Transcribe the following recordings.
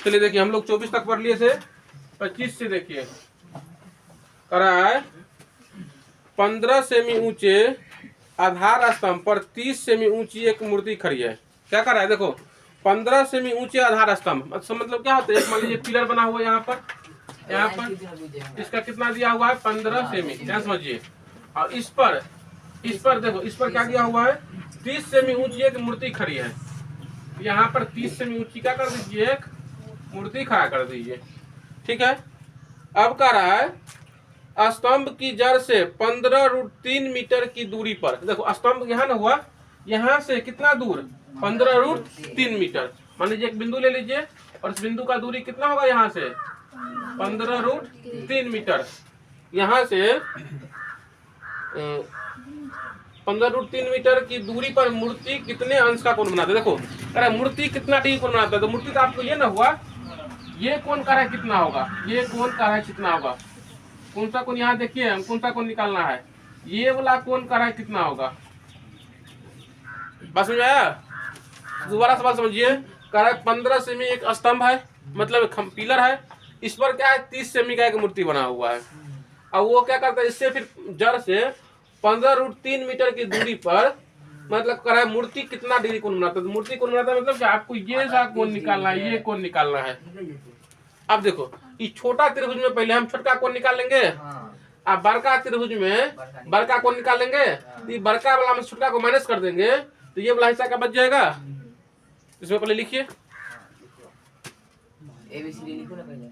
चलिए देखिए, हम लोग 24 तक पढ़ लिए थे। 25 से देखिए करा है 15 सेमी ऊंचे आधार स्तंभ पर 30 सेमी ऊंची एक मूर्ति खड़ी है। क्या कर रहा है देखो, 15 सेमी ऊंचे आधार स्तंभ मतलब क्या होता है, एक मान लीजिए पिलर बना हुआ है यहाँ पर इसका कितना दिया हुआ है 15 सेमी, क्या समझिए। और इस पर देखो, इस पर क्या दिया हुआ है 30 सेमी ऊंची एक मूर्ति खड़ी है। यहाँ पर 30 सेमी ऊंची क्या कर दीजिए, एक मूर्ति खड़ा कर दीजिए। ठीक है। अब कह रहा है स्तंभ की जड़ से 15√3 मीटर की दूरी पर, देखो स्तंभ यहाँ ना हुआ, यहाँ से कितना दूर 15√3 मीटर। मान लीजिए एक बिंदु ले लीजिए और इस बिंदु का दूरी कितना होगा, यहाँ से 15√3 मीटर। यहाँ से 15√3 मीटर की दूरी पर मूर्ति कितने अंश का कोण बनाता है। देखो अरे मूर्ति कितना डिग्री कोण बनाता है, तो मूर्ति तो आपको ये ना हुआ, ये कोण का है कितना होगा, ये कोण का है कितना होगा, कौन सा कोण यहाँ देखिए, हम कौन सा कोण निकालना है, ये वाला कोण का है कितना होगा। बस समझ आया। दोबारा सवाल समझिए। कह रहा है 15 सेमी एक स्तंभ है, मतलब पिलर है, इस पर क्या है 30 सेमी का एक मूर्ति बना हुआ है। अब वो क्या करता है, इससे फिर जड़ से 15√3 मीटर की दूरी पर मतलब कह रहा है मूर्ति कितना डिग्री कोण बनाता है। मूर्ति कोण बनाता है मतलब कि आपको ये सा कोण निकालना है, ये कोण निकालना है। अब देखो ये छोटा त्रिभुज में पहले हम छोटा कोण निकाल लेंगे, अब बड़का त्रिभुज में बड़का कोण निकालेंगे, तो ये बड़का वाला में छोटा को माइनस कर देंगे, तो ये वाला हिस्सा का बच जाएगा। इसमें पहले लिखिए ABCD लिखो ना पहले,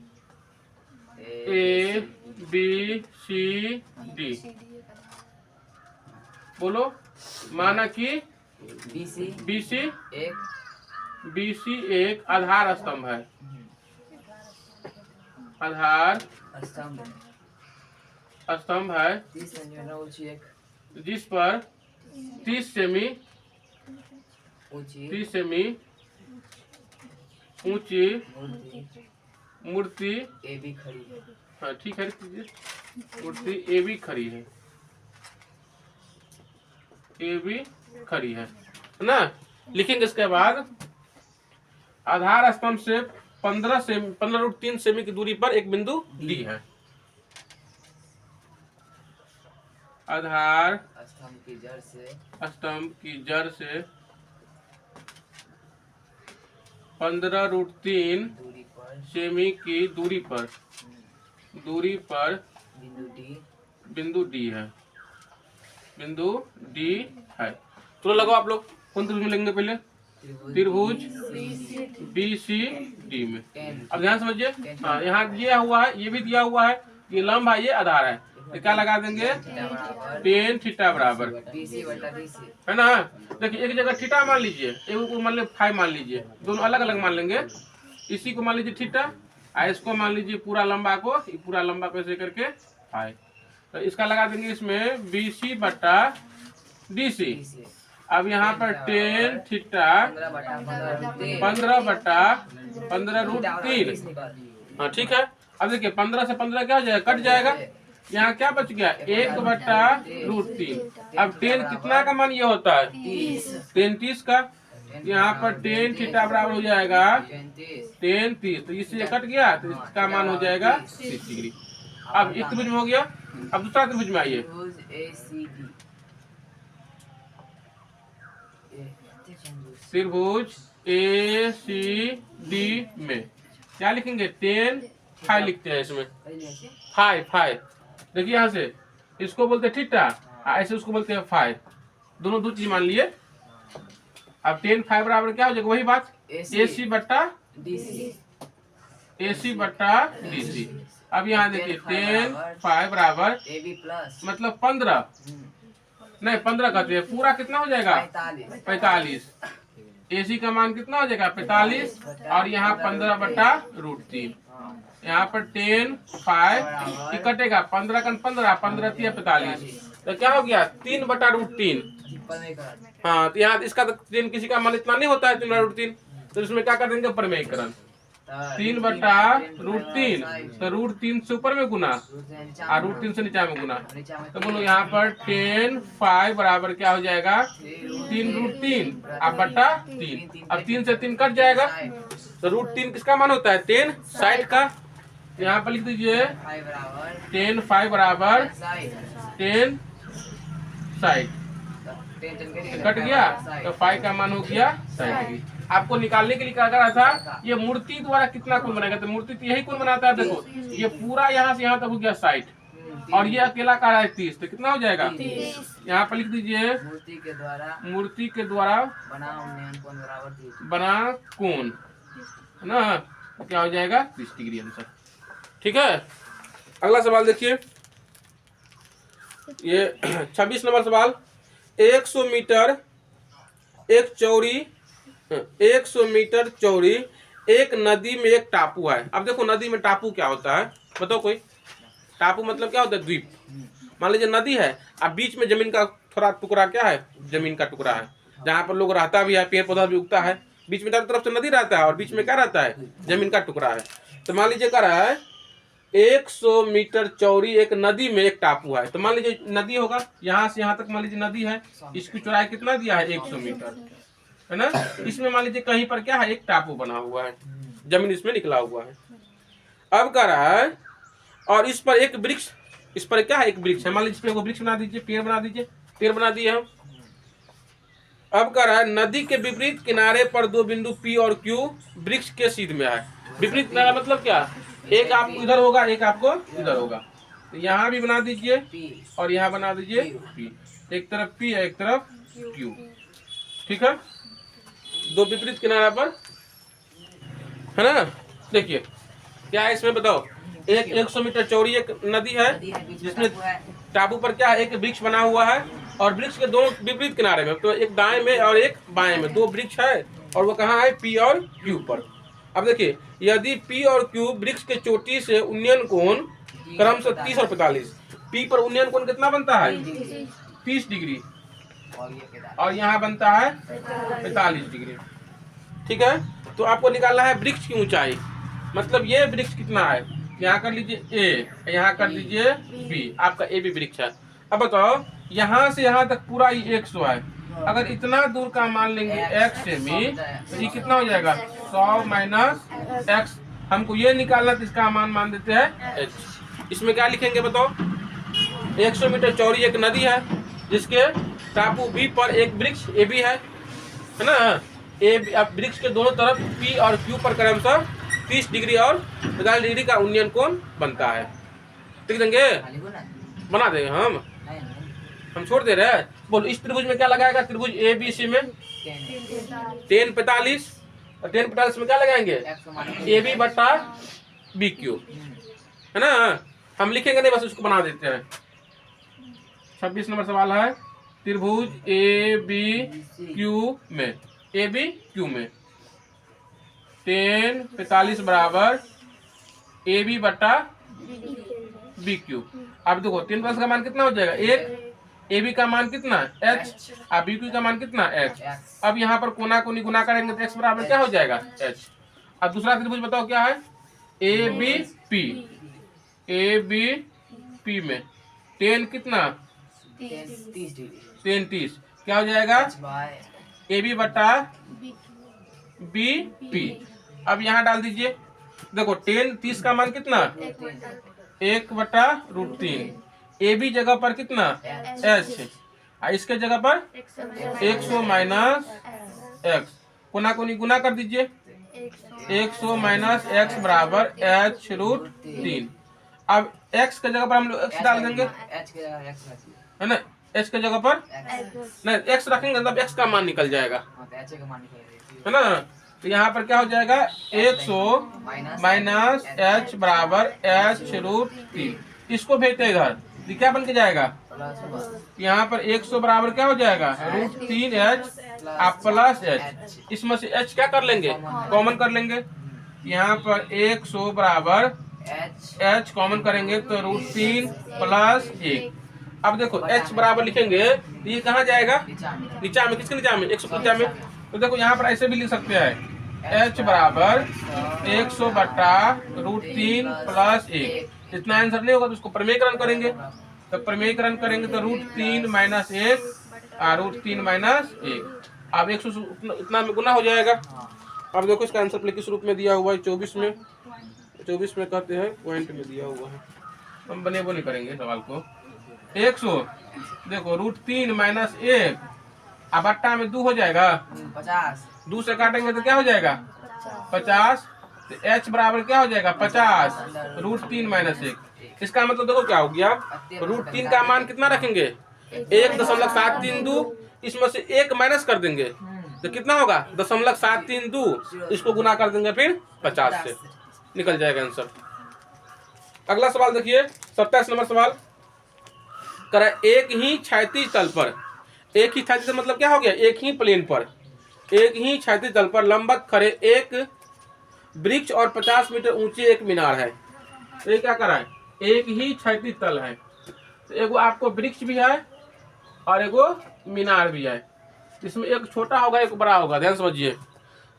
ABCD बोलो। माना कि BC एक आधार स्तंभ है, आधार स्तंभ है जिस पर 30 सेमी ऊंची मूर्ति AB खड़ी है। हाँ ठीक है, मूर्ति AB खड़ी है, AB खड़ी है ना। लिखेंगे इसके बाद आधार स्तंभ से 15√3 सेमी की दूरी पर एक बिंदु D है। आधार स्तंभ की जड़ से 15√3 सेमी की दूरी पर बिंदु D है, बिंदु D है। तो लगाओ आप लोग, कौन त्रिभुज में लेंगे पहले, त्रिभुज BCD में। अब ध्यान समझिए, हाँ यहाँ दिया हुआ है, ये भी दिया हुआ है, ये लंब है, ये आधार है, तो क्या लगा देंगे tan थीटा बराबर है ना। देखिए एक जगह थीटा मान लीजिए, एक को मान लीजिए फाई मान लीजिए, दोनों अलग अलग मान लेंगे। इसी को मान लीजिए थीटा और इसको मान लीजिए पूरा लंबा को, पूरा लंबा को ऐसे करके फाई, तो इसका लगा देंगे इसमें BC बटा DC। अब यहाँ पर tan थीटा 15/15√3। हाँ ठीक है। अब देखिए 15 से 15 क्या हो जाएगा, कट जाएगा, यहाँ क्या बच गया 1/√3। अब tan कितना का मान ये होता है, tan 30 का, यहाँ पर tan थीटा बराबर हो जाएगा tan 30, तो इससे कट गया, तो इसका मान हो जाएगा 30 डिग्री। अब एक त्रिभुज में हो गया, अब दूसरा त्रिभुज में आइए। त्रिभुज ACD में क्या लिखेंगे, tan फाई लिखते हैं इसमें, फाई। देखिए यहाँ से इसको बोलते हैं थीटा, ऐसे उसको बोलते हैं फाई, दोनों दो चीज मान लिए। अब tan फाई बराबर क्या हो जाएगा, वही बात AC बटा DC। अब यहाँ देखिए tan फाई बराबर मतलब 15 नहीं 15 कहते हैं, पूरा कितना हो जाएगा 45। AC का मान कितना हो जाएगा 45, और यहाँ 15/√3। यहाँ पर tan फाई कटेगा, 15 का 15, 15 45, तो क्या हो गया 3/√3। हाँ तो यहाँ इसका तो tan किसी का मान इतना नहीं होता है 3/√3, तो इसमें क्या कर देंगे प्रमेयीकरण। 3/√3, तो √3 से ऊपर में गुना और √3 से नीचे में गुना। तो बोलो यहाँ पर 10 5 बराबर क्या हो जाएगा 3√3 अब बटा 3। अब 3 से 3 कट जाएगा तो √3 किसका मान होता है 10 60 का। यहाँ पर लिख दीजिए 10 5 बराबर 10 60 कट गया तो 5 का मान हो गया 60। आपको निकालने के लिए क्या करा था ये मूर्ति द्वारा कितना कोण बनेगा, तो मूर्ति तो यही कोण बनाता है। देखो ये पूरा यहाँ से यहाँ तक हो गया 60 और ये अकेला का है 30, तो कितना हो जाएगा यहाँ पर लिख दीजिए मूर्ति के द्वारा बना कोण है ना, तो क्या हो जाएगा 30 डिग्री आंसर। ठीक है, अगला सवाल देखिए ये 26 नंबर सवाल। 100 मीटर चौड़ी एक नदी में एक टापू है। अब देखो नदी में टापू क्या होता है बताओ कोई। टापू मतलब क्या होता है द्वीप। मान लीजिए नदी है अब बीच में जमीन का थोड़ा टुकड़ा क्या है जमीन का टुकड़ा है जहाँ पर लोग रहता भी है, पेड़ पौधा भी उगता है, बीच में चारों तरफ से नदी रहता है और बीच में क्या रहता है जमीन का टुकड़ा है। तो मान लीजिए क्या रहा है 100 मीटर चौड़ी एक नदी में एक टापू है। तो मान लीजिए नदी होगा यहाँ से यहाँ तक, मान लीजिए नदी है, इसकी चौड़ाई कितना दिया है 100 मीटर है ना। इसमें मान लीजिए कहीं पर क्या है एक टापू बना हुआ है, जमीन इसमें निकला हुआ है। अब कह रहा है और इस पर एक वृक्ष, इस पर क्या है एक वृक्ष है, मान लीजिए इसमें वृक्ष बना दीजिए, पेड़ बना दीजिए, पेड़ बना दिए हम। अब कह रहा है नदी के विपरीत किनारे पर दो बिंदु P और Q वृक्ष के सीध में है। विपरीत किनारा मतलब क्या, एक आपको इधर होगा एक आपको इधर होगा, तो यहाँ भी बना दीजिए और यहाँ बना दीजिए P, एक तरफ P है एक तरफ Q। ठीक है, दो विपरीत किनारा पर है ना। देखिए क्या है इसमें बताओ, एक 100 मीटर चौड़ी एक नदी है जिसमें टापू पर क्या है एक वृक्ष बना हुआ है और वृक्ष के दोनों विपरीत किनारे में, तो एक दाएं में और एक बाएं में दो वृक्ष है और वो कहाँ है P और Q पर। अब देखिए यदि P और Q वृक्ष के चोटी से उन्नयन कोण क्रमशः 30 और 45, P पर उन्नयन कोण कितना बनता है 30 डिग्री और यहाँ बनता है 45 डिग्री। ठीक है, तो आपको निकालना है वृक्ष की ऊंचाई, मतलब ये वृक्ष कितना है, यहाँ कर लीजिए A, यहाँ कर दीजिए B, आपका A भी वृक्ष है। अब बताओ यहाँ से यहाँ तक पूरा ये 100 है, अगर इतना दूर का मान लेंगे x सेमी तो ये कितना हो जाएगा 100 माइनस x। हमको ये निकालना तो इसका मान देते हैं h। इसमें क्या लिखेंगे बताओ, 100 मीटर चौड़ी एक नदी है जिसके टापू B पर एक वृक्ष A भी है ना। अब वृक्ष के दोनों तरफ P और Q पर क्रमशः 30 डिग्री और 45 डिग्री का उन्नयन कोण बनता है। ठीक देंगे, बना देंगे हम छोड़ दे रहे हैं। बोलो इस त्रिभुज में क्या लगाएगा, त्रिभुज ABC में 10 45 और 10 45 में क्या लगाएंगे AB बटा BQ है ना। हम लिखेंगे नहीं बस उसको बना देते हैं। 26 नंबर सवाल है त्रिभुज ABQ में 10 45 बराबर AB बटा BQ। अब देखो 10 का मान कितना हो जाएगा, एक AB का मान कितना h और BQ का मान कितना h। अब यहाँ पर कोना कोनी गुना करेंगे तो x बराबर क्या हो जाएगा h। अब दूसरा त्रिभुज बताओ क्या है ABP में 10 कितना 30 क्या हो जाएगा AB बटा BP। अब यहाँ डाल दीजिए, देखो 30 का मान कितना 1 बटा √3, AB जगह पर कितना h, इसके जगह पर 100 माइनस x, कोना कोनी गुना कर दीजिए, 100 माइनस x बराबर h√3। अब x के जगह पर हम लोग x डाल देंगे है ना, h के जगह पर नहीं x रखेंगे मतलब x का मान निकल जाएगा है ना। तो यहाँ पर क्या हो जाएगा 100 माइनस h बराबर h√3, इसको भेजते इधर तो क्या बन के जाएगा, यहाँ पर 100 बराबर क्या हो जाएगा √3h आप प्लस h, इसमें से h क्या कर लेंगे कॉमन कर लेंगे, यहाँ पर 100 बराबर h कॉमन करेंगे तो √3 प्लस 1। अब देखो h बराबर लिखेंगे ये कहाँ जाएगा नीचा में, किसके नीचा में 100 नीचा में। तो देखो यहाँ पर ऐसे भी लिख सकते हैं h बराबर 100 बट्टा √3 प्लस 1। इतना आंसर नहीं होगा तो उसको प्रमेयकरण करेंगे। तो प्रमेयकरण करेंगे तो √3 माइनस 1 √3 माइनस 1। अब 100 इतना में गुना हो जाएगा। अब देखो इसका आंसर किस रूप में दिया हुआ है, 24 में कहते हैं पॉइंट में दिया हुआ है। हम बने वो नहीं करेंगे सवाल को। 100 देखो √3 माइनस 1 अब बट्टा में 2 हो जाएगा, 50 2 से काटेंगे तो क्या हो जाएगा 50। तो h बराबर क्या हो जाएगा 50 √3 माइनस 1। इसका मतलब देखो क्या हो गया, √3 का मान कितना रखेंगे 1.732, इसमें से 1 माइनस कर देंगे तो कितना होगा 0.732, इसको गुना कर देंगे फिर 50 से, निकल जाएगा आंसर। अगला सवाल देखिए 27 नंबर सवाल करा, एक ही क्षैतिज तल पर, एक ही क्षैतिज मतलब क्या हो गया एक ही प्लेन पर, एक ही क्षैतिज तल पर लंबवत खड़े एक वृक्ष और 50 मीटर ऊंचे एक मीनार है। तो ये क्या करा है, एक ही क्षैतिज तल है, तो एगो आपको वृक्ष भी है और एगो मीनार भी है। इसमें एक छोटा होगा एक बड़ा होगा, ध्यान समझिए।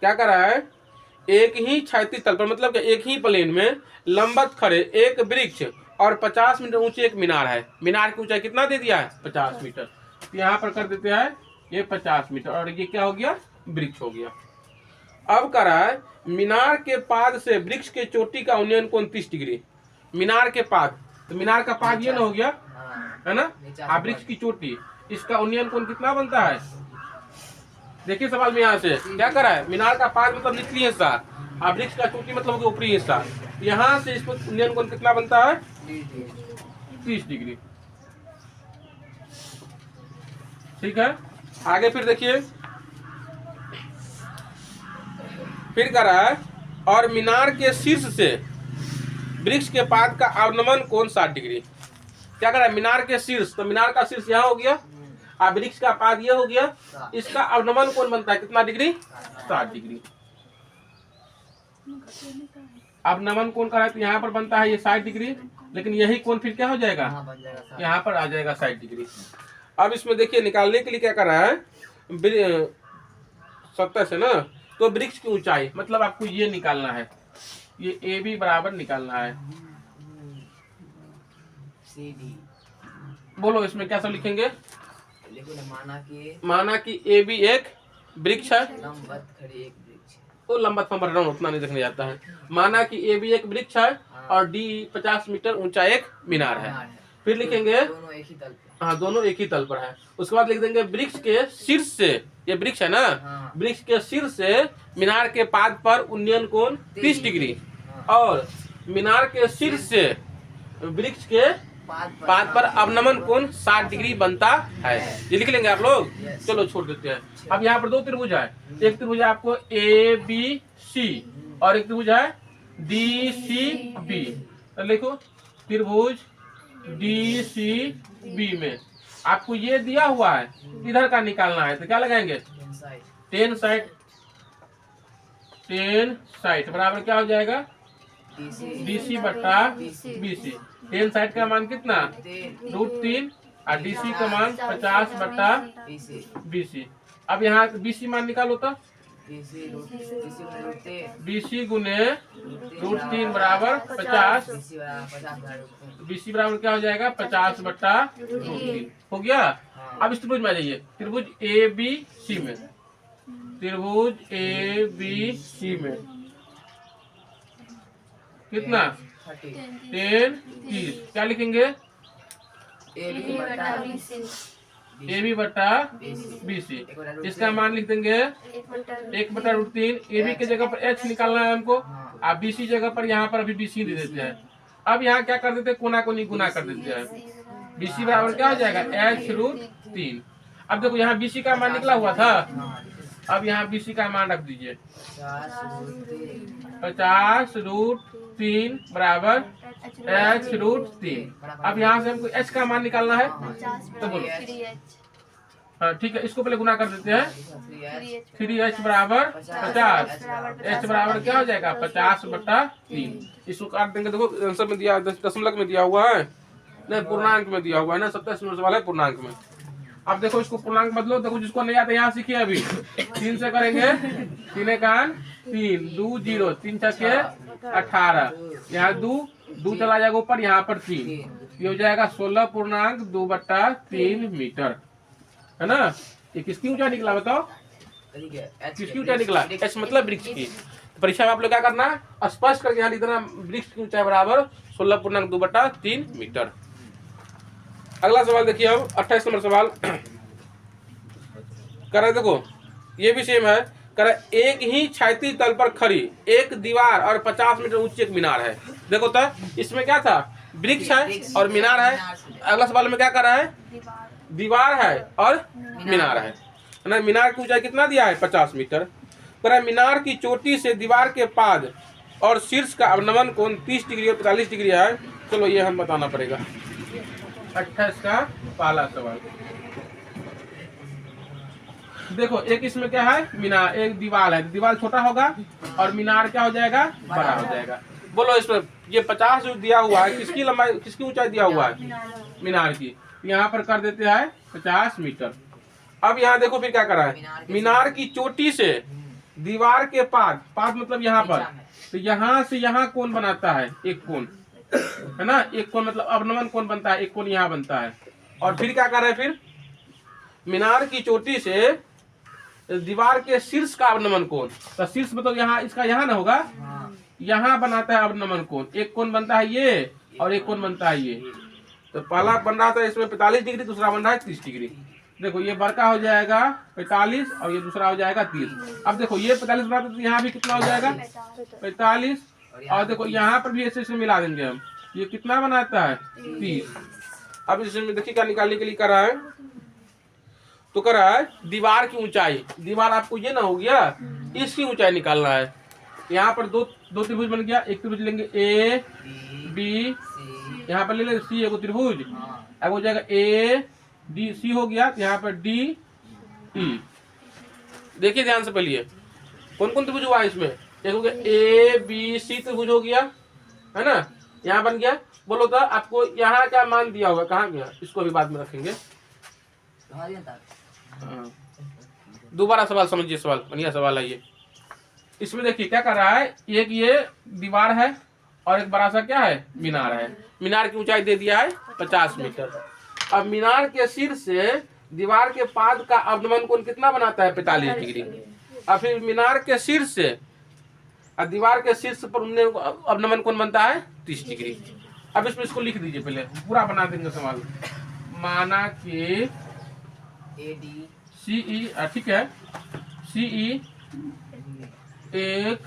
क्या करा है, एक ही क्षैतिज तल पर मतलब एक ही प्लेन में लंबवत खड़े एक वृक्ष और 50 मीटर ऊंचे एक मीनार है। मीनार की ऊंचाई कितना दे दिया है 50 मीटर। तो यहाँ पर कर देते हैं ये 50 मीटर और ये क्या हो गया वृक्ष हो गया। अब करा है मीनार के पाद से वृक्ष के चोटी का उन्नयन कोण 30 डिग्री। मीनार के पाद, तो मीनार का पाद ये ना हो गया है ना, वृक्ष की चोटी, इसका उन्नयन कोण कितना बनता है। देखिए सवाल में यहाँ से क्या करा है, मीनार का पाद मतलब निचली हिस्सा और वृक्ष का चोटी मतलब ऊपरी हिस्सा, यहाँ से इसको उन्नयन कोण कितना बनता है 30 डिग्री। ठीक है, आगे फिर देखिए, फिर करा है और मीनार के शीर्ष से वृक्ष के पाद का अवनमन कोण 60 डिग्री। क्या करा है, मीनार के शीर्ष, तो मीनार का शीर्ष यहाँ हो गया और वृक्ष का पाद ये हो गया, इसका अवनमन कोण बनता है कितना डिग्री 60 डिग्री। अवनमन कोण करा है तो यहाँ पर बनता है ये 60 डिग्री, लेकिन यही कोण फिर क्या हो जाएगा यहाँ पर आ जाएगा 60 डिग्री। अब इसमें देखिए निकालने के लिए क्या कर रहा है 70 से ना, तो वृक्ष की ऊंचाई मतलब आपको ये निकालना है, ये AB बराबर निकालना है। बोलो इसमें क्या सब लिखेंगे, माना कि AB एक वृक्ष है, लंबवत खड़े एक वृक्ष, तो लंबवत नंबर उतना नहीं देखने जाता है। माना कि AB एक वृक्ष है और D 50 मीटर ऊंचा एक मीनार है। फिर लिखेंगे दोनों एक ही तल पे, हाँ दोनों एक ही तल पर है। उसके बाद लिख देंगे वृक्ष के शीर्ष से, ये वृक्ष है ना, वृक्ष के शीर्ष से मीनार के पाद पर उन्नयन कोण 30 डिग्री और मीनार के शीर्ष से वृक्ष के पाद पर अवनमन कोण 60 डिग्री बनता है। ये लिख लेंगे आप लोग, चलो छोड़ देते हैं। अब यहाँ पर दो त्रिभुज है, एक त्रिभुज है आपको ABC और एक त्रिभुज है DCB। तो लिखो त्रिभुज DCB में आपको ये दिया हुआ है, इधर का निकालना है, तो क्या लगाएंगे 10 साइड बराबर क्या हो जाएगा DC बट्टा BC। 10 साइड का मान कितना √3 और DC का मान 50 बट्टा BC। अब यहाँ BC मान निकालो तो BC गुने √3 बराबर 50, BC बराबर क्या हो जाएगा 50 बट्टा √3 हो गया। अब इस त्रिभुज में आ जाइए, त्रिभुज ABC में, त्रिभुज ABC में कितना 10 30, क्या लिखेंगे AB बट्टा BC। इसका मान लिख देंगे 1/√3। AB के जगह पर H निकालना है हमको, आप BC जगह पर यहाँ पर अभी BC दे देते हैं। अब यहाँ क्या कर देते हैं, कोना कोनी गुना कर देते हैं। BC बराबर क्या हो जाएगा H√3। अब देखो यहाँ BC का मान निकला हुआ था, अब यहाँ BC का मान रख दीजिए 50√3 बराबर H√3। अब यहाँ से हमको H का मान निकालना है, तो बोलो हाँ ठीक है, इसको पहले गुना कर देते हैं 3H बराबर 50, H बराबर क्या हो जाएगा 50 बट्टा 3। इसको काट देंगे, देखो आंसर में दिया दशमलव में दिया हुआ है, नहीं पूर्णांक में दिया हुआ है ना, 27 नंबर सवाल है पूर्णांक में। अब देखो इसको पूर्णांक बदलो, देखो जिसको नहीं आता यहाँ सीखिए अभी। 3 से करेंगे, 3 एकान 3, 2 0, 3 छक्के 18, यहाँ 2 चला जाएगा ऊपर, यहाँ पर 3, ये हो जाएगा 16.2/3 मीटर, है ना। ये किसकी ऊंचाई निकला बताओ, किसकी ऊंचाई निकला? एच मतलब वृक्ष की। परीक्षा में आप लोग क्या करना, स्पष्ट करके यहाँ लिखना वृक्ष की ऊंचाई बराबर 16.2/3 मीटर। अगला सवाल देखिए, अब 28 नंबर सवाल कर रहे, देखो ये भी सेम है। कर एक ही क्षैतिज तल पर खड़ी एक दीवार और 50 मीटर ऊंची एक मीनार है। देखो तो इसमें क्या था, वृक्ष है और मीनार है। अगला सवाल में क्या कर रहा है, दीवार है और मीनार है ना। मीनार की ऊंचाई कितना दिया है, 50 मीटर। कर मीनार की चोटी से दीवार के पाद और शीर्ष का अवनमन कोण 30 डिग्री और 45 डिग्री है। चलो ये हम बताना पड़ेगा। 28 का पहला सवाल देखो, एक इसमें क्या है, मीनार, एक दीवार है, दीवार छोटा होगा और मीनार क्या हो जाएगा, बड़ा हो जाएगा। बोलो इसमें ये 50 जो दिया हुआ है, किसकी लंबाई, किसकी ऊंचाई दिया हुआ है, मीनार की। यहाँ पर कर देते हैं 50 मीटर। अब यहाँ देखो फिर क्या करा है, मीनार की चोटी से दीवार के पाद मतलब यहाँ पर, तो यहाँ से यहाँ कोण बनाता है, एक कोण है ना, एक कोण मतलब अवनमन कोण बनता है, एक कोण यहाँ बनता है। और फिर क्या कर रहा है, फिर मीनार की चोटी से दीवार के शीर्ष का अवनमन कोण, तो शीर्ष मतलब यहाँ, इसका यहाँ ना होगा, यहाँ बनाता है अवनमन कोण, एक कोण बनता है ये और एक कोण बनता है ये। तो पहला बन रहा था इसमें 45 डिग्री, दूसरा बन रहा है 30 डिग्री। देखो ये बड़का हो जाएगा 45 और ये दूसरा हो जाएगा 30। अब देखो ये 45 बना तो यहाँ भी कितना हो जाएगा 45, और देखो यहाँ पर भी ऐसे मिला देंगे हम, ये कितना बनाता है 30। अब इसमें देखिए क्या निकालने के लिए कर रहा है, तो कर रहा है दीवार की ऊंचाई। दीवार आपको ये ना हो गया, इसकी ऊंचाई निकालना है। यहाँ पर दो त्रिभुज बन गया, एक त्रिभुज लेंगे ए बी, यहाँ पर ले लेंगे सी, एक त्रिभुज, अब हो जाएगा ए डी सी हो गया, यहाँ पर डी ई। देखिए ध्यान से पहले कौन कौन त्रिभुज हुआ है इसमें, एक हो गया ए बी सी त्रिभुज हो गया, है ना, यहाँ बन गया। बोलो तो आपको यहाँ क्या मान दिया होगा, कहाँ गया, इसको भी बाद में रखेंगे। दोबारा सवाल समझिए, सवाल बढ़िया सवाल है ये। इसमें देखिए क्या कर रहा है, एक ये दीवार है और एक बड़ा सा क्या है, मीनार है। मीनार की ऊंचाई दे दिया है 50 मीटर। अब मीनार के शीर्ष से दीवार के पाद का अवनमन कोण कितना बनाता है, 45 डिग्री। अब फिर मीनार के शीर्ष से दीवार के शीर्ष पर अवनमन कोण बनता है 30 डिग्री। अब इसमें इसको लिख दीजिए, पहले पूरा बना देंगे सवाल। माना कि सीई, ठीक है, सीई एक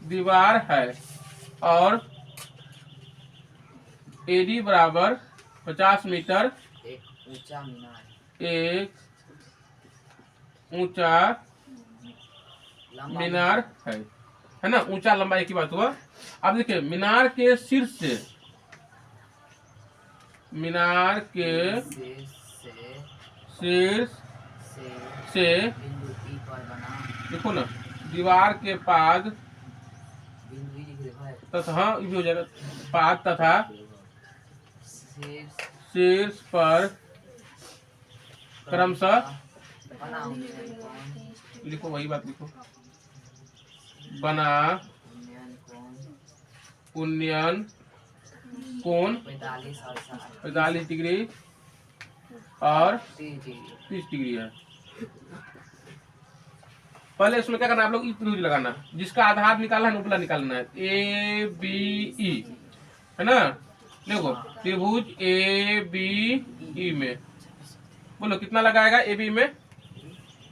दीवार है और एडी बराबर 50 मीटर, एक ऊंचा मीनार है ना, ऊंचा लंबाई की बात हुआ। अब देखिए मीनार के शीर्ष से, मीनार के शीर्ष से देखो ना, दीवार के पाद तथा, हाँ ये भी हो जाएगा, पाद तथा शीर्ष पर क्रमशः लिखो, वही बात लिखो, बना उन्नयन कोण 45 डिग्री और 30 डिग्री है। पहले इसमें क्या करना है, आप लोग ई त्रिभुज लगाना, जिसका आधार निकालना है उपला निकालना है, ए बी ई, है ना। देखो त्रिभुज ए बी ई में, बोलो कितना लगाएगा, ए बी में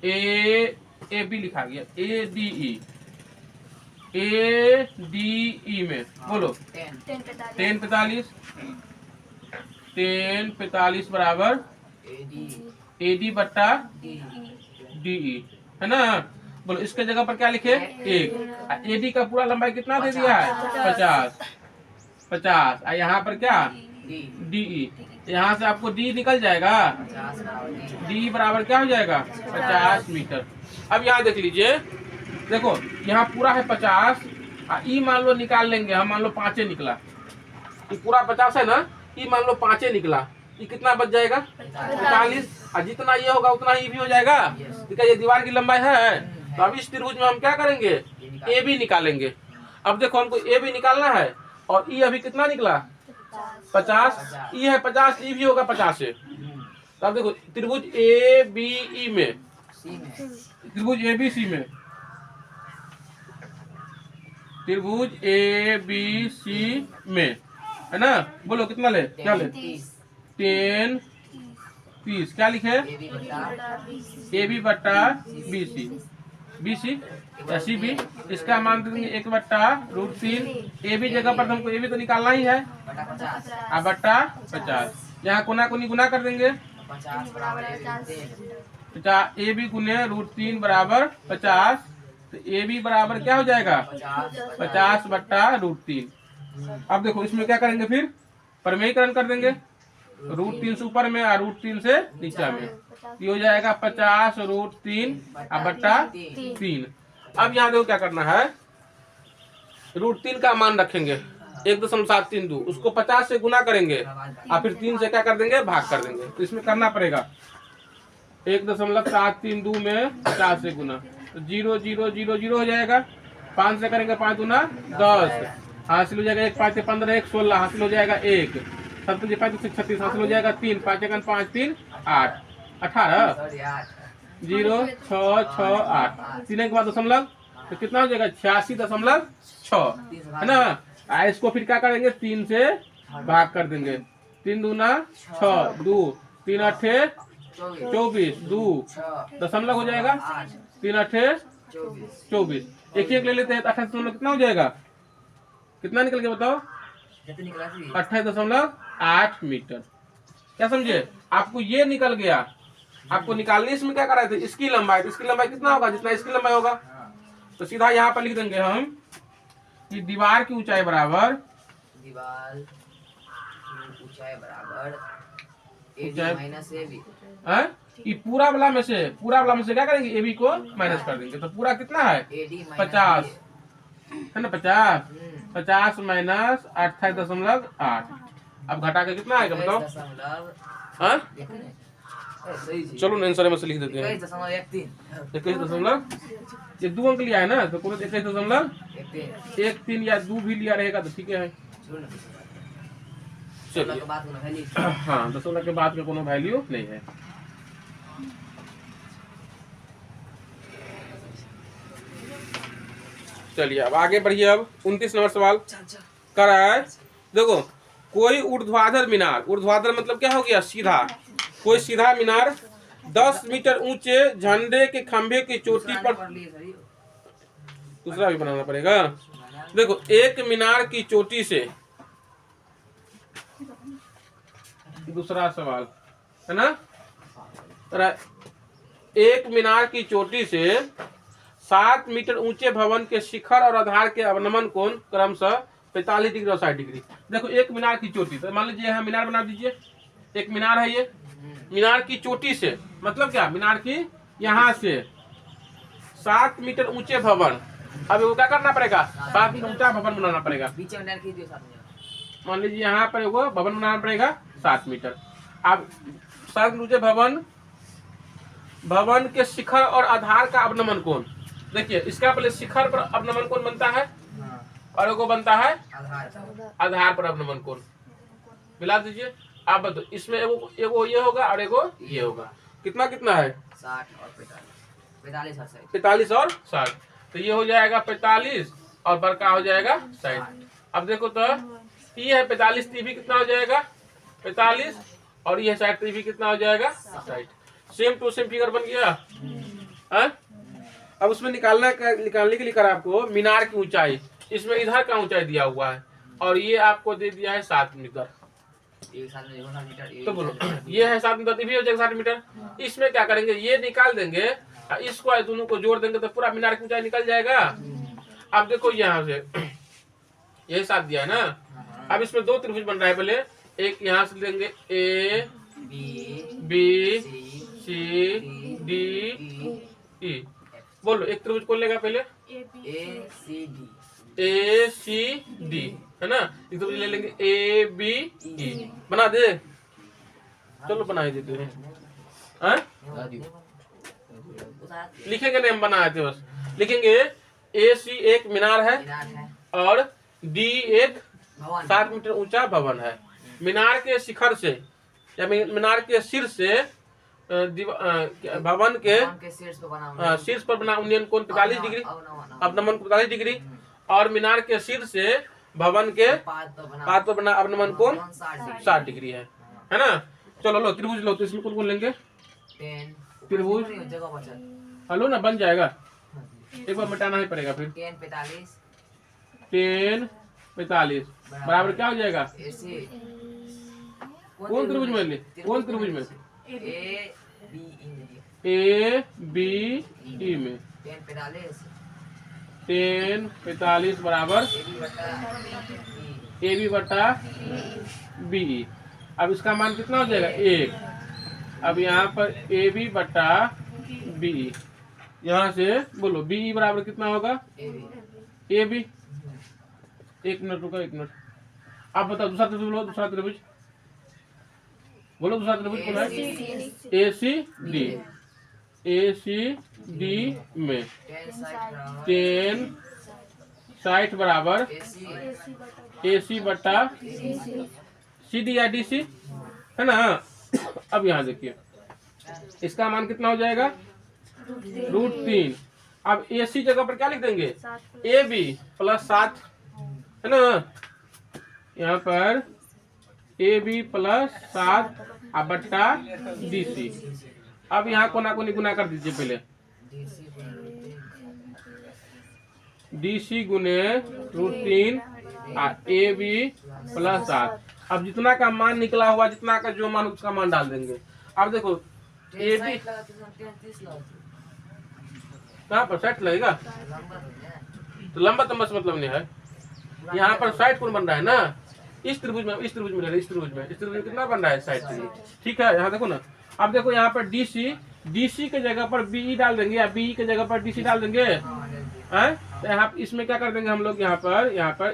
ए बी लिखा गया, A D E, A D E में बोलो 10 45 बराबर ए डी बट्टा डी ई, है ना। बोलो इसके जगह पर क्या लिखे, एक। एडी का पूरा लंबाई कितना दे दिया है, 50। यहाँ पर क्या, डी, यहाँ से आपको डी निकल जाएगा, डी बराबर क्या हो जाएगा 50 मीटर। अब यहाँ देख लीजिए, देखो यहाँ पूरा है 50, ई मान लो निकाल लेंगे हम, मान लो 5 निकला, ये पूरा 50 है ना, ई मान लो 5 निकला, ये कितना बच जाएगा 45, और जितना ये होगा उतना ही भी हो जाएगा। ठीक है, ये दीवार की लंबाई है। तो अब इस त्रिभुज में हम क्या करेंगे, ए बी निकालेंगे। अब देखो हमको ए बी निकालना है, और ई अभी कितना निकला 50, ई है 50, ई भी होगा 50 से। तो अब देखो त्रिभुज ए बी ई में, त्रिभुज ए बी सी में, त्रिभुज ए बी सी में, है ना। बोलो कितना ले, क्या ले 10 30, क्या लिखे ए बी बट्टा बी सी, बी सी या सी बी, इसका मान देंगे 1/√3। ए बी जगह पर हमको ए बी तो निकालना ही है, अब बट्टा 50। यहाँ कोना कोनी गुना कर देंगे, 50 ए बी गुने √3 बराबर 50। तो ए बी बराबर क्या हो जाएगा 50/√3। अब देखो इसमें क्या करेंगे, फिर परमेयीकरण कर देंगे, √3 से ऊपर में और √3 से नीचे में, ये हो जाएगा 50√3/3। अब यहाँ देखो क्या करना है, √3 का मान रखेंगे 1.732, उसको 50 से गुना करेंगे और फिर 3 से क्या कर देंगे, भाग कर देंगे। तो इसमें करना पड़ेगा 1.732 में 50 से गुना, तो 0 0 0 0 हो जाएगा। 5 से करेंगे 5 गुना 10, हासिल हो जाएगा 1 5 15 1 16, हासिल हो जाएगा 1 7 5 36 हासिल हो जाएगा 3 5 1 5 3 8 18 0 6 6 8, 3 के बाद दशमलव, तो कितना हो जाएगा 86.6, है ना। इसको फिर क्या करेंगे 3 से भाग कर देंगे, 3 दूना 6 2 3 8 24 2 दशमलव हो जाएगा, 3 8 24, एक ले लेते हैं, 28 कितना हो जाएगा, कितना निकल गया बताओ 28.8 मीटर। क्या समझे, आपको ये निकल गया। आपको निकालने इसमें क्या कर रहे थे, इसकी लंबाई, तो इसकी लंबाई कितना होगा, जितना इसकी लंबाई होगा। तो सीधा यहाँ पर लिख देंगे हम कि दीवार की ऊंचाई बराबर, दीवार की ऊंचाई बराबर AD माइनस AB। ये पूरा वाला में से क्या करेंगे, AB को माइनस कर देंगे। तो पूरा कितना है 50, है ना, 50 माइनस 28.8। अब घटा के कितना आएगा बताओ, चलो आंसर में से लिख देते हैं 21.13, ये 2 अंक लिया है ना, तो पूरा 21.13 या 2 भी लिया रहेगा तो ठीक है। चलिए हाँ, दशमलव के बाद में कोनो वैल्यू नहीं है। चलिए अब आगे बढ़िए। अब 29 नंबर सवाल कर रहा है, देखो कोई ऊर्ध्वाधर मीनार, ऊर्ध्वाधर मतलब क्या हो गया, सीधा, कोई सीधा मीनार 10 मीटर ऊंचे झंडे के खंभे की चोटी पर, दूसरा भी बनाना पड़ेगा। देखो एक मीनार की चोटी से, दूसरा सवाल है ना, एक मीनार की चोटी से 7 मीटर ऊंचे भवन के शिखर और आधार के अवनमन कोण क्रमशः 45 डिग्री और 60 डिग्री। देखो एक मीनार की चोटी, तो मान लीजिए यहाँ मीनार बना दीजिए, एक मीनार है ये, मीनार की चोटी से मतलब क्या, मीनार की यहाँ से 7 मीटर ऊंचे भवन। अब वो क्या करना पड़ेगा, 7 मीटर ऊंचा भवन बनाना पड़ेगा। मान लीजिए यहाँ पर वो भवन बनाना पड़ेगा 7 मीटर। अब 7 मीटर ऊंचे भवन के शिखर और आधार का अवनमन कोण, देखिए इसका पहले शिखर पर अवनमन कोण बनता है और एगो बनता है आधार पर अवनमन कोण, मिला दीजिए। आप बताओ इसमें एगो ये होगा और एगो ये होगा, कितना कितना है 60 और 45 45 और 60, तो ये हो जाएगा 45 और बड़का हो जाएगा 60। अब देखो तो ये है 45, टी भी कितना हो जाएगा 45 और ये 60, टी भी कितना हो जाएगा 60। सेम टू सेम फिगर बन गया है। अब उसमें निकालने के लिए करा आपको मीनार की ऊंचाई, इसमें इधर का ऊंचाई दिया हुआ है और ये आपको दे दिया है 7 मीटर। तो बोलो ये है 7 मीटर, भी हो जाएगा 60 मीटर। इसमें क्या करेंगे, ये निकाल देंगे, इसको दोनों को जोड़ देंगे तो पूरा मीनार की ऊंचाई निकल जाएगा। अब देखो यहाँ से यही 7 दिया है ना। अब इसमें 2 त्रिभुज बन रहा है, पहले एक यहाँ से लेंगे A B C D E, बोलो एक त्रिभुज कौन लेगा पहले, ए सी डी, है ना। एक त्रिभुज ले लेंगे ए बी ई, बना दे चलो बना ही देते हैं। हाँ? लिखेंगे नहीं, हम बनाए थे बस। लिखेंगे AC एक मीनार है और D एक 7 मीटर ऊंचा भवन है। मीनार के शिखर से या मीनार के शीर्ष से भवन के शीर्ष पर बना उन्नयन कोण 45 डिग्री, अवनमन 45 डिग्री, और मीनार के शीर्ष से भवन के पाद पर बना अवनमन कोण 60 डिग्री है ना। चलो लो त्रिभुज लो, तो इसमें कौन कौन लेंगे? त्रिभुज हलो ना, बन जाएगा, एक बार मिटाना ही पड़ेगा फिर। 10 45 बराबर क्या हो जाएगा? कौन त्रिभुज में ले? कौन त्रिभुज में? ABE में 10 45 बराबर AB बटा BE। अब इसका मान कितना हो जाएगा? 1। अब यहाँ पर AB बटा BE, यहाँ से बोलो BE बराबर कितना होगा? AB। 1 मिनट रुको, 1 मिनट। आप बताओ दूसरा त्रिभुज बोलो, दूसरा त्रिभुज बोलो, दूसरा त्रिभुज बोलो। ACD में 10 60 बराबर AC बटा CD या DC है ना। अब यहाँ देखिए इसका मान कितना हो जाएगा? √3। अब AC जगह पर क्या लिख देंगे? AB प्लस 7 है ना। यहाँ पर AB प्लस 7 बट्टा DC। अब यहाँ कोना कोनी गुना कर दीजिए पहले। DC गुने √3 AB प्लस 7। अब जितना का मान निकला हुआ, जितना का जो मान उसका मान डाल देंगे। अब देखो AB कहाँ पर 60 लगेगा, तो लंबा तमस मतलब नहीं है। यहाँ पर 60 कौन बन रहा है ना? इस त्रिभुज में, इस त्रिभुज में, इस त्रिभुज में, इस त्रिभुज में कितना बन रहा है? 60। ठीक है, यहाँ देखो ना। अब देखो यहाँ पर DC के जगह पर BE डाल देंगे या BE के जगह पर DC डाल देंगे। हैं? तो यहाँ इसमें क्या कर देंगे हम लोग? यहाँ पर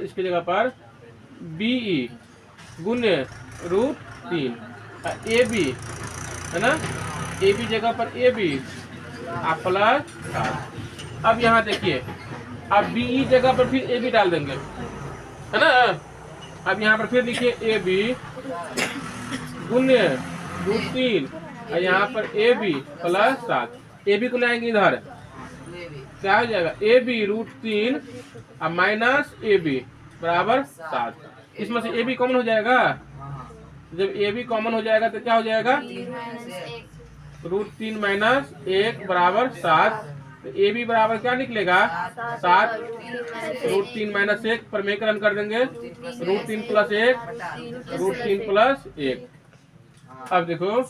इसके जगह पर BE गुने √3 AB है ना। AB जगह पर AB प्लस 7। अब यहाँ देखिए, अब BE जगह पर फिर AB डाल देंगे है ना। अब यहाँ पर फिर लिखिए AB गुने √3 और यहाँ पर AB प्लस 7। AB को लाएंगे इधर, क्या हो जाएगा? AB √3 और माइनस AB बराबर 7। इसमें से AB कॉमन हो जाएगा। जब AB कॉमन हो जाएगा तो क्या हो जाएगा? √3 माइनस 1 बराबर 7। तो AB बराबर क्या निकलेगा? 7। √3 माइनस 1 पर मेकरण कर देंगे। √3 प्लस 1, √3 प्लस 1। अब देखो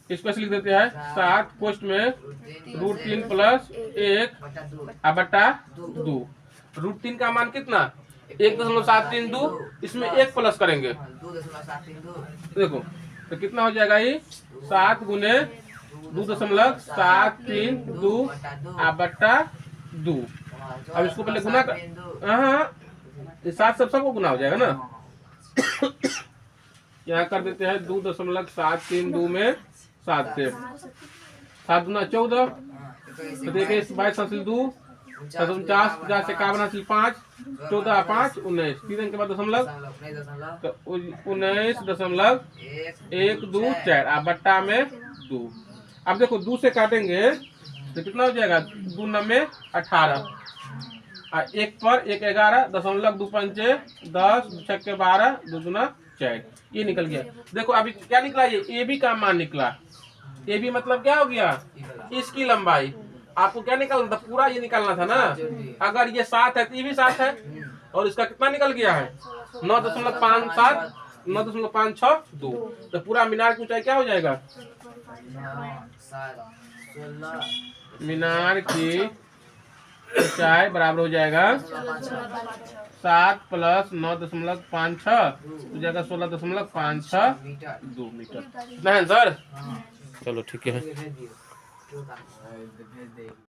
इसको लिख देते हैं 7 पोस्ट में √3 प्लस 1 बटा 2। √3 का मान कितना? 1.732। इसमें 1 प्लस करेंगे, देखो तो कितना हो जाएगा? ये 7 गुने 2.732 बटा 2। अब इसको पहले गुना कर, हाँ 7 सबको गुना हो जाएगा ना। यहाँ कर देते हैं 2.732 में 7 से 7 गुना 14, तो देखिए 22 हासिल 2, 49 50 से 51 हासिल 5, 14 5 19, 3 के बाद दशमलव, तो 19.124 बट्टा में 2। अब देखो 2 से काटेंगे तो कितना हो जाएगा? 2 में 18 और 1 पर 1 11, दशमलव 2 पंचे 10, 6 के 12, 2 गुना 4। ये निकल गया। देखो अभी क्या निकला? ये AB का मान निकला। AB मतलब क्या हो गया? इसकी लंबाई। आपको क्या निकालना था? पूरा ये निकालना था ना। अगर ये 7 है तो ये भी 7 है, और इसका कितना निकल गया है? 9.57 9.562। तो पूरा मीनार की ऊंचाई क्या हो जाएगा? मीनार की ऊंचाई बराबर हो जाएगा 7 प्लस 9.56 हो जाएगा 16.562 मीटर। कितना है सर? चलो ठीक है।